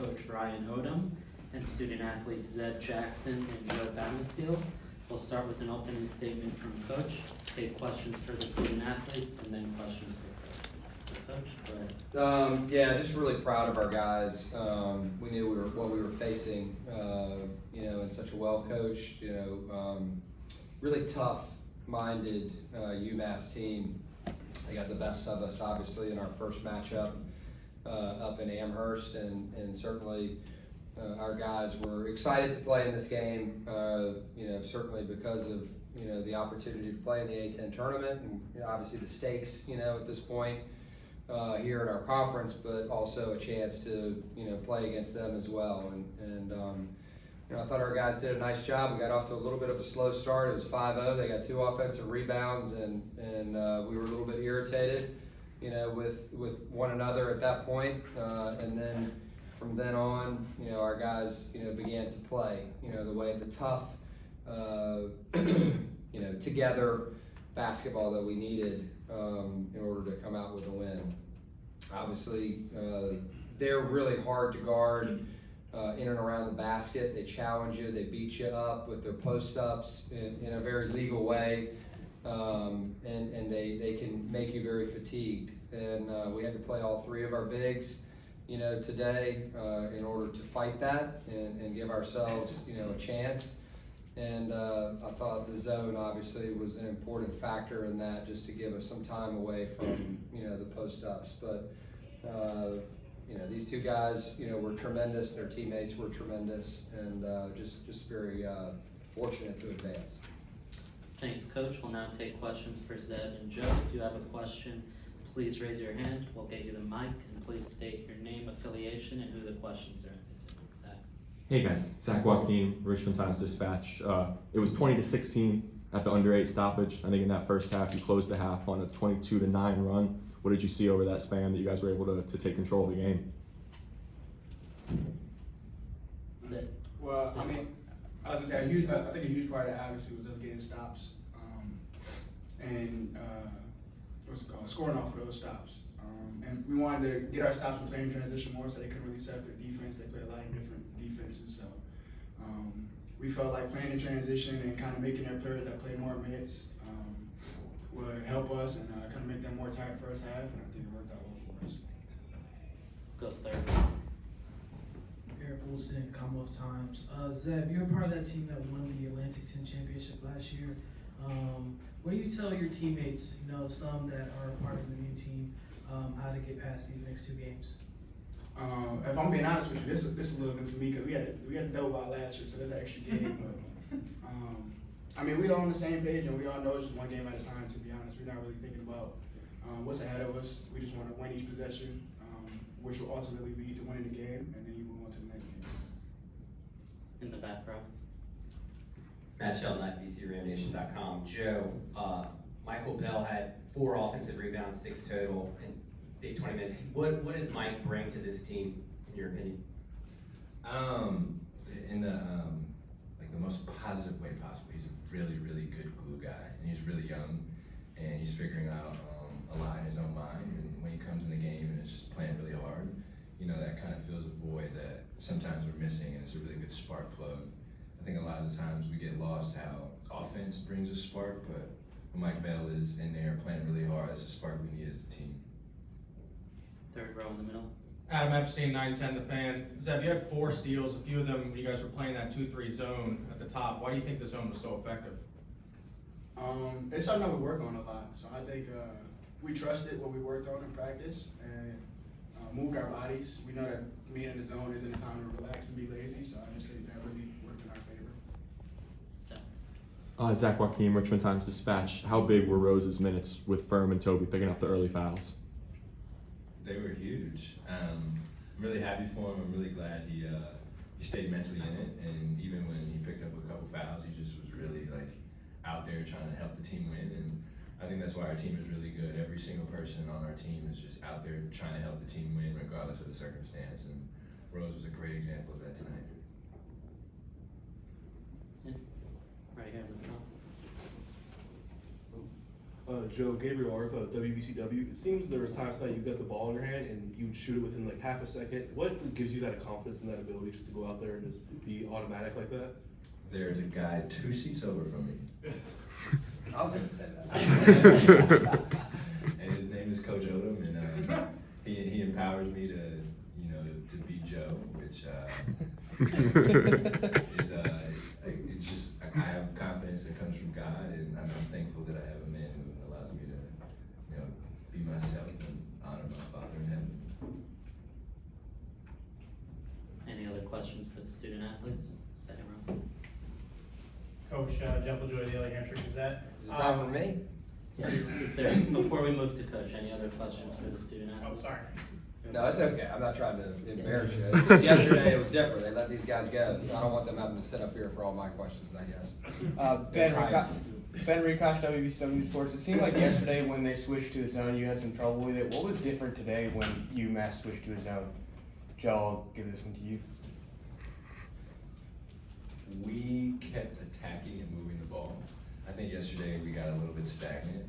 coach Ryan Odom and student athletes Zeb Jackson and Bamisile. We'll start with an opening statement from Coach, take questions for the student athletes, and then questions for Coach. So Coach, go ahead. Yeah, just really proud of our guys. We knew what we were facing, and such a well-coached, really tough-minded UMass team. They got the best of us, obviously, in our first matchup up in Amherst, and certainly our guys were excited to play in this game. Certainly because of the opportunity to play in the A10 tournament, and obviously the stakes, at this point here in our conference, but also a chance to play against them as well. And I thought our guys did a nice job. We got off to a little bit of a slow start. It was 5-0. They got 2 offensive rebounds, and we were a little bit irritated, with one another at that point. And then from then on, our guys, began to play, the way the tough, together basketball that we needed in order to come out with a win. Obviously, they're really hard to guard. In and around the basket. They challenge you, they beat you up with their post-ups in a very legal way, and they can make you very fatigued. And we had to play all 3 of our bigs, today in order to fight that and give ourselves, a chance. And I thought the zone obviously was an important factor in that, just to give us some time away from, the post-ups. But these 2 guys, were tremendous. Their teammates were tremendous, and just very fortunate to advance. Thanks, Coach. We'll now take questions for Zeb and Joe. If you have a question, please raise your hand. We'll get you the mic, and please state your name, affiliation, and who the question's directed to. Zach. Hey guys, Zach Joaquin, Richmond Times-Dispatch. It was 20-16 at the under 8 stoppage. I think in that first half, you closed the half on a 22-9 run. What did you see over that span that you guys were able to take control of the game? Well, I mean, I was gonna say I think a huge part of that obviously was us getting stops, and scoring off of those stops. And we wanted to get our stops with playing transition more, so they couldn't really set up their defense. They play a lot of different defenses, so we felt like playing in transition and kind of making their players that play more minutes would help us and kind of make them more tight first half, and I think it worked out well for us. Go third. Eric Wilson, Commonwealth Times. Zeb, you're part of that team that won the Atlantic 10 championship last year. What do you tell your teammates, some that are part of the new team, how to get past these next 2 games? If I'm being honest with you, this is a little bit for me, because we had a double out last year, so that's an extra game. But I mean, we're all on the same page, and we all know it's just one game at a time. To be honest, we're not really thinking about what's ahead of us. We just want to win each possession, which will ultimately lead to winning the game, and then you move on to the next game. In the back row. Matt Shelton at VCURamNation.com. Joe, Michael Bell had 4 offensive rebounds, 6 total in big 20 minutes. What does Mike bring to this team, in your opinion? In the most positive way possible. He's a really, really good glue guy, and he's really young, and he's figuring out a lot in his own mind. And when he comes in the game and is just playing really hard, that kind of fills a void that sometimes we're missing, and it's a really good spark plug. I think a lot of the times we get lost how offense brings a spark, but when Mike Bell is in there playing really hard, it's a spark we need as a team. Third row in the middle. Adam Epstein, 910 The Fan. Zeb, you had 4 steals. A few of them, you guys were playing that 2-3 zone at the top. Why do you think the zone was so effective? It's something that we work on a lot. So I think we trusted what we worked on in practice and moved our bodies. We know that being in the zone isn't a time to relax and be lazy, so I just think that really worked in our favor. So. Zach Joaquin, Richmond Times-Dispatch. How big were Rose's minutes with Firm and Toby picking up the early fouls? They were huge. I'm really happy for him. I'm really glad he stayed mentally in it, and even when he picked up a couple fouls, he just was really out there trying to help the team win. And I think that's why our team is really good. Every single person on our team is just out there trying to help the team win regardless of the circumstance, and Rose was a great example of that tonight. Yeah. Right here in the middle. Joe Gabriel Arthur at WBCW. It seems there was times that you get the ball in your hand and you would shoot it within like half a second. What gives you that confidence and that ability just to go out there and just be automatic like that? There's a guy 2 seats over from me. I was gonna say that. And his name is Coach Odom, and he empowers me to, you know, to beat Joe, which is it's just I have confidence that comes from God, and I'm thankful that I have a man who allows me to, you know, be myself and honor my Father in heaven. Any other questions for the student athletes? Second row. Coach Jeff LaJoy, Daily Hampshire Gazette. Is it time for me? Is there, before we move to coach, any other questions for the student Oh, athletes? sorry. No, it's okay. I'm not trying to embarrass you. Yesterday it was different. They let these guys go. I don't want them having to sit up here for all my questions, I guess. Ben Rikosh, WBCW Sports. It seemed like yesterday when they switched to a zone, you had some trouble with it. What was different today when UMass switched to a zone? Joe, I'll give this one to you. We kept attacking and moving the ball. I think yesterday we got a little bit stagnant,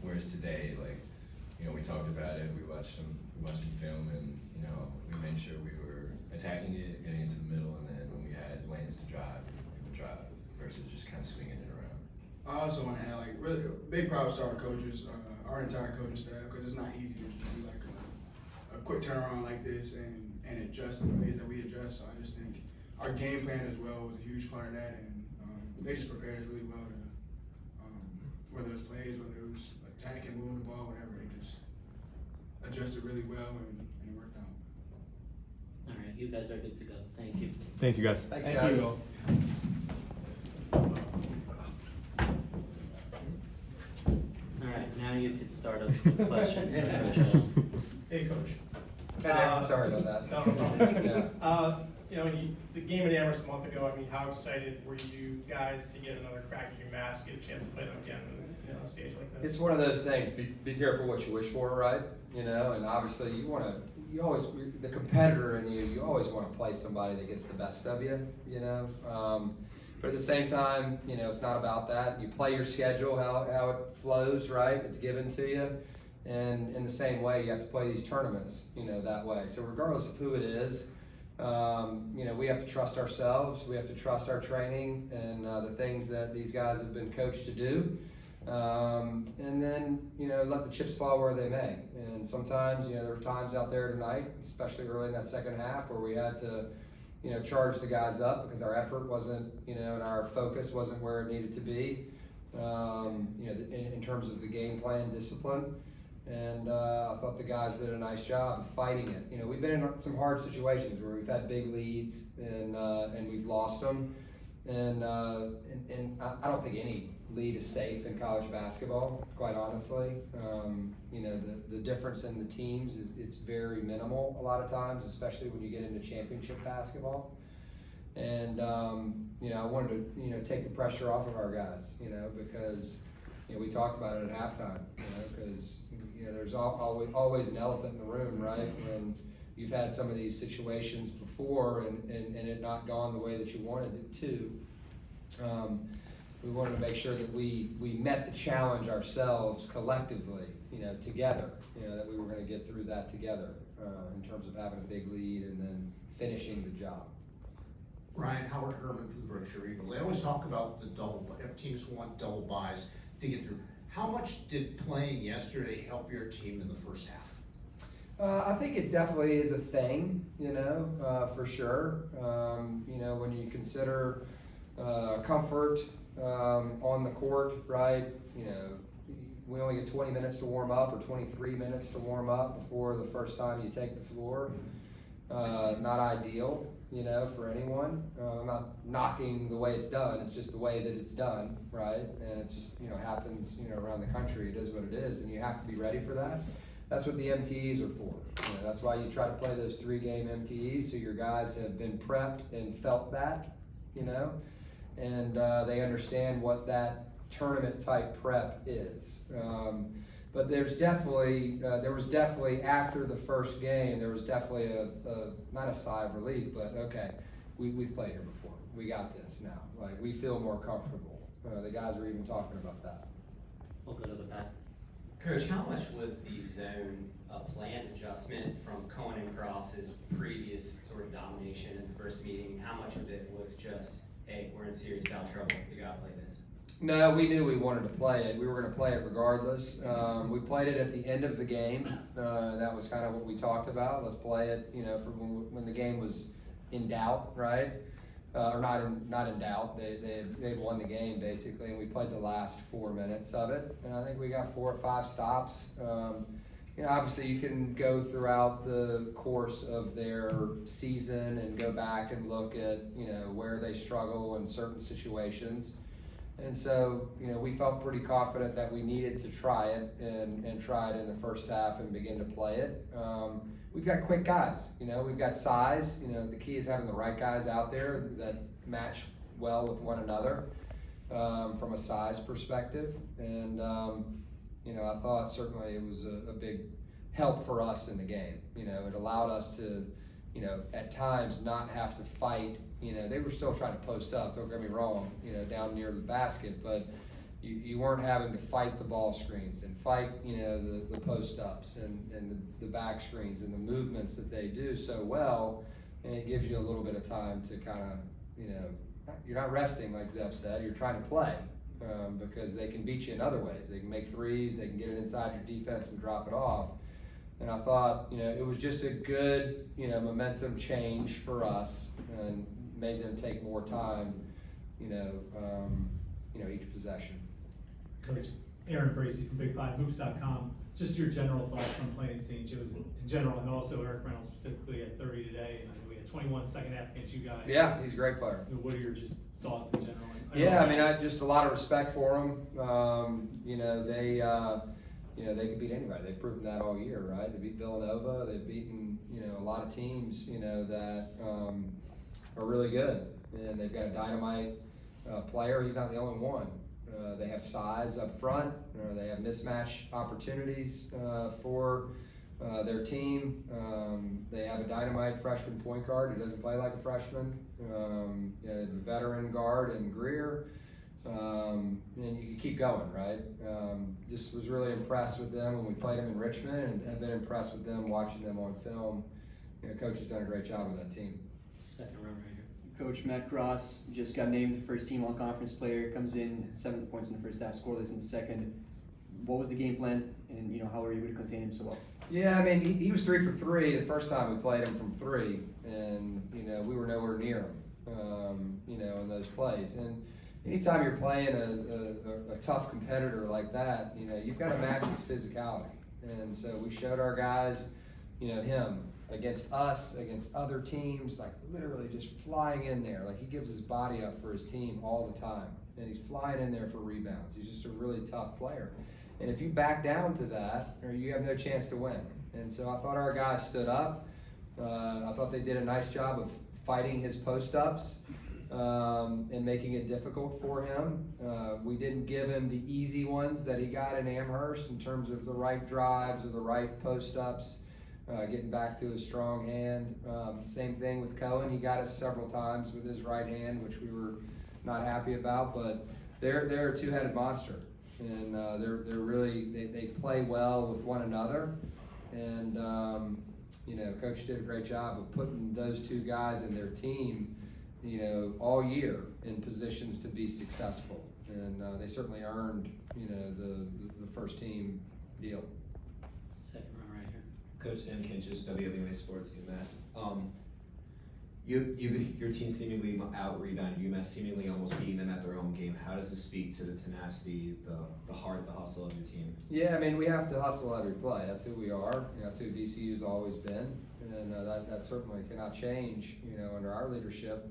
whereas today, like, you know, we talked about it, we watched some film, and, you know, we made sure we were attacking it, getting into the middle, and then when we had lanes to drive, we would drive versus just kind of swinging it around. I also want to add, like, really big props to our coaches, our entire coaching staff, because it's not easy to just do like a quick turnaround like this and adjust in the ways that we adjust. So I just think our game plan as well was a huge part of that, and they just prepared us really well to, whether it was plays, whether it was attacking, moving the ball, whatever, they just adjusted really well and it worked out. All right, you guys are good to go. Thank you. Thank you, guys. Thanks, Thank guys. you. All right, now you could start us with questions for Coach. Hey, Coach. Sorry about that. No, no, Yeah. no. You know, the game at Amherst a month ago, I mean, how excited were you guys to get another crack at UMass, get a chance to play them again on a stage like this? It's one of those things, be careful what you wish for, right? You know, and obviously the competitor in you always want to play somebody that gets the best of you, you know? But at the same time, you know, it's not about that. You play your schedule, how it flows, right? It's given to you. And in the same way, you have to play these tournaments, you know, that way. So regardless of who it is, you know, we have to trust ourselves. We have to trust our training and the things that these guys have been coached to do. And then, you know, let the chips fall where they may. And sometimes, you know, there were times out there tonight, especially early in that second half, where we had to, you know, charge the guys up because our effort wasn't, you know, and our focus wasn't where it needed to be, you know, in terms of the game plan discipline. And I thought the guys did a nice job of fighting it. You know, we've been in some hard situations where we've had big leads and we've lost them. And I don't think any lead is safe in college basketball, quite honestly. You know, the difference in the teams it's very minimal a lot of times, especially when you get into championship basketball. And you know, I wanted to, you know, take the pressure off of our guys, you know, because, you know, we talked about it at halftime, you know, because, you know, there's always an elephant in the room, right? When you've had some of these situations before and it not gone the way that you wanted it to. We wanted to make sure that we met the challenge ourselves collectively, you know, together, you know, that we were going to get through that together in terms of having a big lead and then finishing the job. Ryan, Howard Herman from the Berkshire Eagle. They always talk about the teams want double buys to get through. How much did playing yesterday help your team in the first half? I think it definitely is a thing, you know, for sure. You know, when you consider comfort on the court, right? You know, we only get 20 minutes to warm up or 23 minutes to warm up before the first time you take the floor. Not ideal, you know, for anyone. I'm not knocking the way it's done. It's just the way that it's done, right? And it's, you know, happens, you know, around the country. It is what it is, and you have to be ready for that. That's what the MTEs are for. You know, that's why you try to play those 3-game MTEs, so your guys have been prepped and felt that, you know, and they understand what that tournament type prep is. But there was definitely after the first game, there was definitely not a sigh of relief, but okay, we've played here before. We got this now. Like, we feel more comfortable. The guys were even talking about that. We'll go to the back. Coach, how much was the zone a planned adjustment from Cohen and Cross's previous sort of domination in the first meeting? How much of it was just, hey, we're in serious foul trouble, we gotta play this? No, we knew we wanted to play it. We were going to play it regardless. We played it at the end of the game. That was kind of what we talked about. Let's play it, you know, for when the game was in doubt, right? Or not in doubt. They won the game basically, and we played the last 4 minutes of it. And I think we got 4 or 5 stops. You know, obviously you can go throughout the course of their season and go back and look at, you know, where they struggle in certain situations. And so, you know, we felt pretty confident that we needed to try it and try it in the first half and begin to play it. We've got quick guys, you know, we've got size. You know, the key is having the right guys out there that match well with one another from a size perspective. And, you know, I thought certainly it was a big help for us in the game. You know, it allowed us to, you know, at times not have to fight. You know, they were still trying to post up, don't get me wrong, you know, down near the basket, but you weren't having to fight the ball screens and fight, you know, the post ups and the back screens and the movements that they do so well, and it gives you a little bit of time to kind of, you know, you're not resting like Zeb said, you're trying to play because they can beat you in other ways. They can make threes, they can get it inside your defense and drop it off. And I thought, you know, it was just a good, you know, momentum change for us and made them take more time, you know, each possession. Coach, Aaron Bracey from Big5Hoops.com. Just your general thoughts on playing St. Joe's in general, and also Eric Reynolds specifically at 30 today. And I know we had 21 second half against you guys. Yeah, he's a great player. What are your just thoughts in general? Yeah, I mean, I just a lot of respect for him. You know, they could beat anybody. They've proven that all year, right? They beat Villanova. They've beaten, you know, a lot of teams, you know, that are really good. And they've got a dynamite player. He's not the only one. They have size up front. They have mismatch opportunities for their team. They have a dynamite freshman point guard who doesn't play like a freshman. A veteran guard in Greer. And you can keep going, right? Just was really impressed with them when we played them in Richmond, and have been impressed with them watching them on film. You know, Coach has done a great job with that team. Second row right here. Coach Matt Cross just got named the first team all-conference player, comes in 7 points in the first half, scoreless in the second. What was the game plan, and you know, how were you able to contain him so well? Yeah, I mean, he was 3 for 3 the first time we played him from 3, and you know, we were nowhere near him, you know, in those plays. And anytime you're playing a tough competitor like that, you know, you've got to match his physicality. And so we showed our guys, you know, him against us, against other teams, like literally just flying in there. Like he gives his body up for his team all the time. And he's flying in there for rebounds. He's just a really tough player. And if you back down to that, or you have no chance to win. And so I thought our guys stood up. I thought they did a nice job of fighting his post-ups. And making it difficult for him. We didn't give him the easy ones that he got in Amherst in terms of the right drives or the right post-ups, getting back to his strong hand. Same thing with Cohen. He got us several times with his right hand, which we were not happy about, but they're a two-headed monster. And they're really, they play well with one another. And, you know, Coach did a great job of putting those two guys in their team, you know, all year in positions to be successful. And they certainly earned, you know, the first team deal. Second row right here. Coach Sam Kinches, WWA Sports, UMass. Your team seemingly out-rebounded UMass, seemingly almost beating them at their own game. How does this speak to the tenacity, the heart, the hustle of your team? Yeah, I mean, we have to hustle every play. That's who we are. You know, that's who VCU's always been. And that certainly cannot change, you know, under our leadership.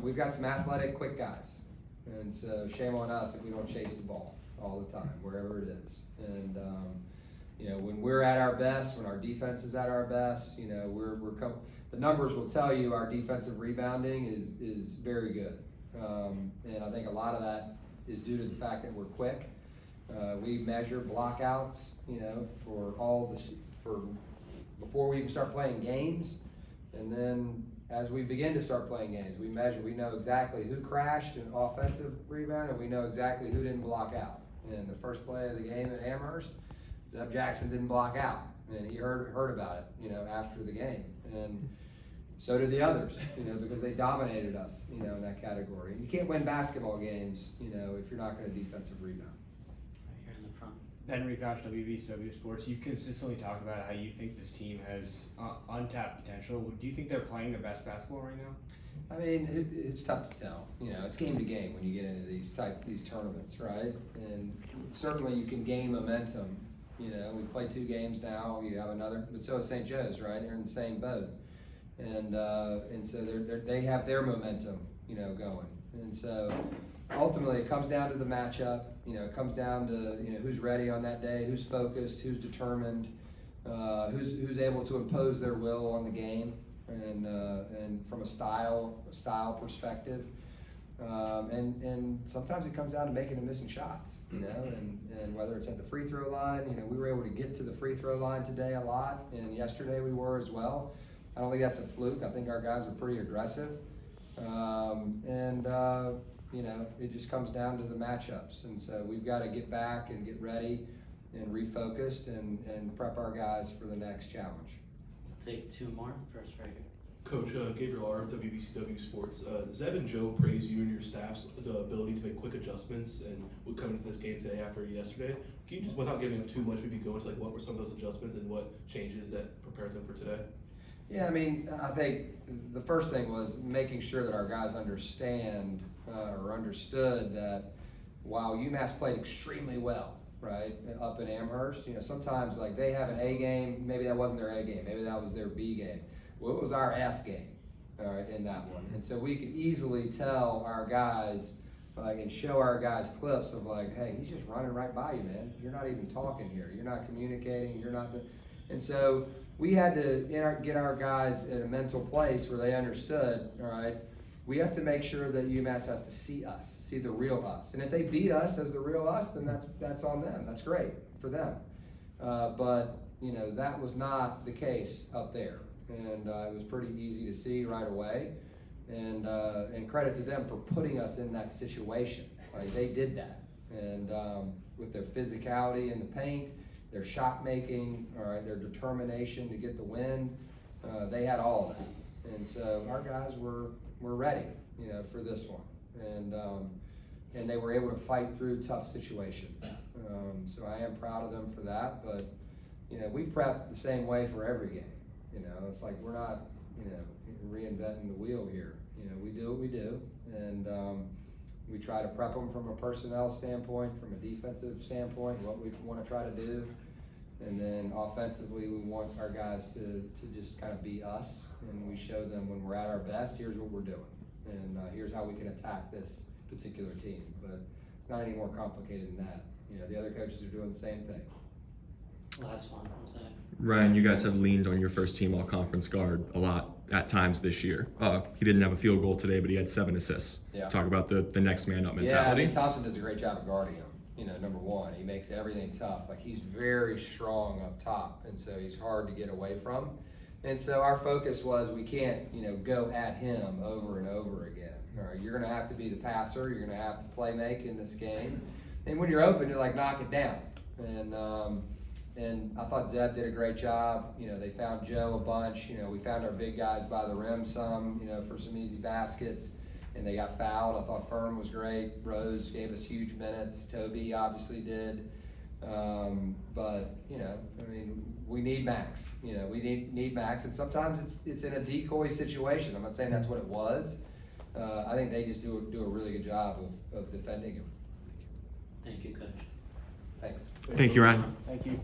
We've got some athletic, quick guys. And so shame on us if we don't chase the ball all the time, wherever it is. And, you know, when we're at our best, when our defense is at our best, you know, the numbers will tell you our defensive rebounding is very good. And I think a lot of that is due to the fact that we're quick. We measure blockouts, you know, for before we even start playing games. And then as we begin to start playing games, we know exactly who crashed an offensive rebound, and we know exactly who didn't block out. And the first play of the game at Amherst, Zeb Jackson didn't block out, and he heard about it, you know, after the game. And so did the others, you know, because they dominated us, you know, in that category. And you can't win basketball games, you know, if you're not going to defensive rebound. Right here in the front. Ben Rikosh, WVCW Sports. You've consistently talked about how you think this team has untapped potential. Do you think they're playing their best basketball right now? I mean, it's tough to tell. You know, it's game to game when you get into these tournaments, right? And certainly you can gain momentum. You know, we've played 2 games now. You have another, but so is St. Joe's, right? They're in the same boat, and so they have their momentum, you know, going. And so ultimately, it comes down to the matchup. You know, it comes down to, you know, who's ready on that day, who's focused, who's determined, who's able to impose their will on the game, and from a style perspective. And sometimes it comes down to making and missing shots, you know, and whether it's at the free throw line, you know, we were able to get to the free throw line today a lot, and yesterday we were as well. I don't think that's a fluke. I think our guys are pretty aggressive. You know, it just comes down to the matchups. And so we've got to get back and get ready and refocused and prep our guys for the next challenge. We'll take 2 more. First right here. Coach Gabriel R. WVCW Sports. Zeb and Joe praise you and your staff's ability to make quick adjustments and would come into this game today after yesterday. Can you just, without giving up too much, maybe go into like what were some of those adjustments and what changes that prepared them for today? Yeah, I mean, I think the first thing was making sure that our guys understand or understood that while UMass played extremely well, right, up in Amherst, you know, sometimes like they have an A game, maybe that wasn't their A game, maybe that was their B game. Well, it was our F game, all right, in that one. And so we could easily tell our guys, like, and show our guys clips of like, hey, he's just running right by you, man. You're not even talking here. You're not communicating. You're not. And so we had to get our guys in a mental place where they understood, all right, we have to make sure that UMass has to see us, see the real us. And if they beat us as the real us, then that's on them. That's great for them. But, you know, that was not the case up there. And it was pretty easy to see right away. And credit to them for putting us in that situation. Like, they did that. And with their physicality in the paint, their shot making, all right, their determination to get the win, they had all of that. And so our guys were ready, you know, for this one. And they were able to fight through tough situations. So I am proud of them for that. But, you know, we prep the same way for every game. You know, it's like we're not, you know, reinventing the wheel here. You know, we do what we do, and we try to prep them from a personnel standpoint, from a defensive standpoint, what we want to try to do. And then offensively, we want our guys to just kind of be us, and we show them when we're at our best, here's what we're doing. And here's how we can attack this particular team. But it's not any more complicated than that. You know, the other coaches are doing the same thing. Last one from Zach. Ryan, you guys have leaned on your first team all-conference guard a lot at times this year. He didn't have a field goal today, but he had 7 assists. Yeah. Talk about the next man up mentality. Yeah, I mean, Thompson does a great job of guarding him. You know, number one, he makes everything tough. Like, he's very strong up top, and so he's hard to get away from. And so our focus was we can't, you know, go at him over and over again. All right, you're going to have to be the passer. You're going to have to play make in this game. And when you're open, you're like, knock it down. And I thought Zeb did a great job. You know, they found Joe a bunch. You know, we found our big guys by the rim some, you know, for some easy baskets. And they got fouled. I thought Fern was great. Rose gave us huge minutes. Toby obviously did. But, you know, I mean, we need Max. You know, we need Max. And sometimes it's in a decoy situation. I'm not saying that's what it was. I think they just do a really good job of defending him. Thank you, Coach. Thanks. Thank you, Ryan. Thank you.